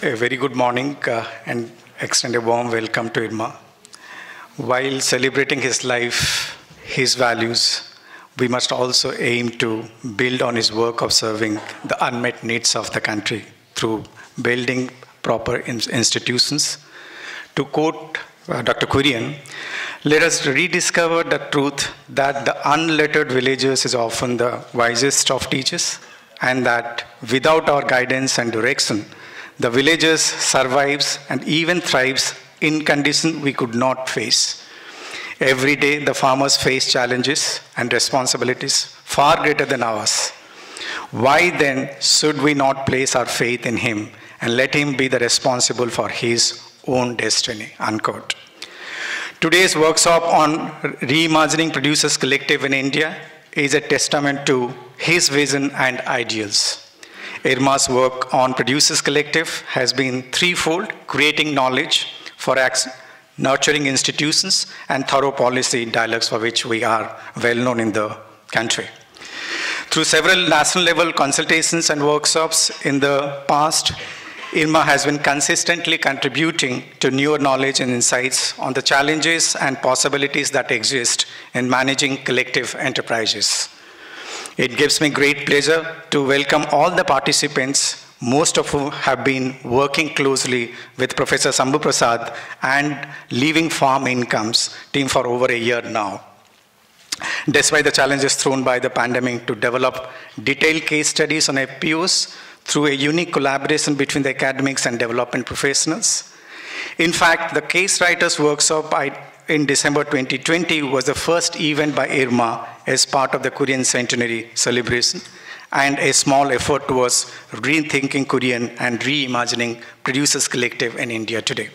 A very good morning and extend a warm welcome to IRMA. While celebrating his life, his values, we must also aim to build on his work of serving the unmet needs of the country through building proper institutions. To quote Dr. Kurian, let us rediscover the truth that the unlettered villagers is often the wisest of teachers, and that without our guidance and direction, the villagers survives and even thrives in conditions we could not face. Every day, the farmers face challenges and responsibilities far greater than ours. Why then should we not place our faith in him and let him be the responsible for his own destiny? Unquote. Today's workshop on reimagining Producers Collective in India is a testament to his vision and ideals. IRMA's work on Producers Collective has been threefold: creating knowledge for nurturing institutions and thorough policy dialogues, for which we are well known in the country. Through several national level consultations and workshops in the past, IRMA has been consistently contributing to newer knowledge and insights on the challenges and possibilities that exist in managing collective enterprises. It gives me great pleasure to welcome all the participants, most of whom have been working closely with Professor Sambhu Prasad and Leaving Farm Incomes team for over a year now. Despite the challenges thrown by the pandemic, to develop detailed case studies on FPOs through a unique collaboration between the academics and development professionals. In fact, the Case Writers Workshop in December 2020 was the first event by IRMA as part of the Kurian Centenary celebration, and a small effort towards rethinking Kurian and reimagining Producers Collective in India today.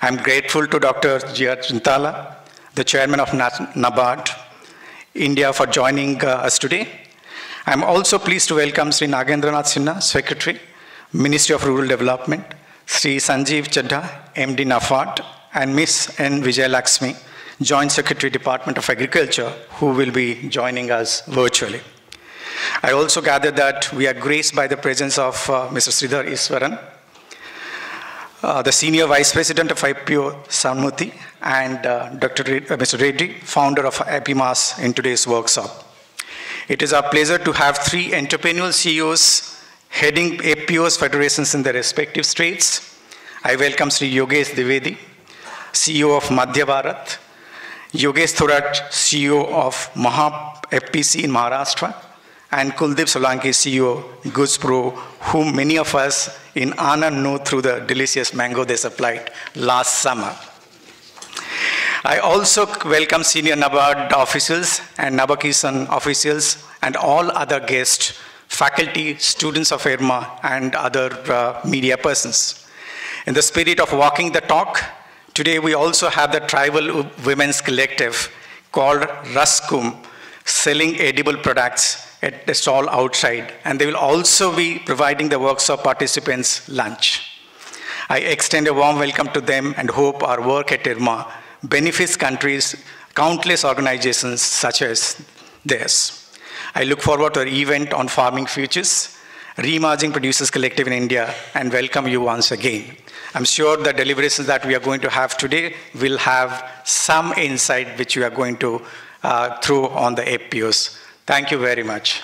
I'm grateful to Dr. G.R. Chintala, the chairman of NABARD India, for joining us today. I'm also pleased to welcome Sri Nagendranath Sinha, Secretary, Ministry of Rural Development, Sri Sanjeev Chadha, MD NAFAD, and Ms. N. Vijayalakshmi, Joint Secretary, Department of Agriculture, who will be joining us virtually. I also gather that we are graced by the presence of Mr. Sridhar Iswaran, the Senior Vice President of IPO Sammuti, and Mr. Reddy, founder of Epimas, in today's workshop. It is our pleasure to have three entrepreneurial CEOs heading APO's federations in their respective states. I welcome Sri Yogesh Dwivedi, CEO of Madhya Bharat, Yogesh Thorat, CEO of Maha FPC in Maharashtra, and Kuldeep Solanki, CEO Goods Pro, whom many of us in Anand know through the delicious mango they supplied last summer. I also welcome senior NABARD officials and NABAKISAN officials and all other guests, faculty, students of IRMA, and other media persons. In the spirit of walking the talk, today we also have the Tribal Women's Collective called Raskum, selling edible products at a stall outside, and they will also be providing the workshop participants lunch. I extend a warm welcome to them and hope our work at IRMA benefits countries, countless organizations such as theirs. I look forward to our event on farming futures, reimagining Producers Collective in India, and welcome you once again. I'm sure the deliberations that we are going to have today will have some insight which we are going to throw on the FPOs. Thank you very much.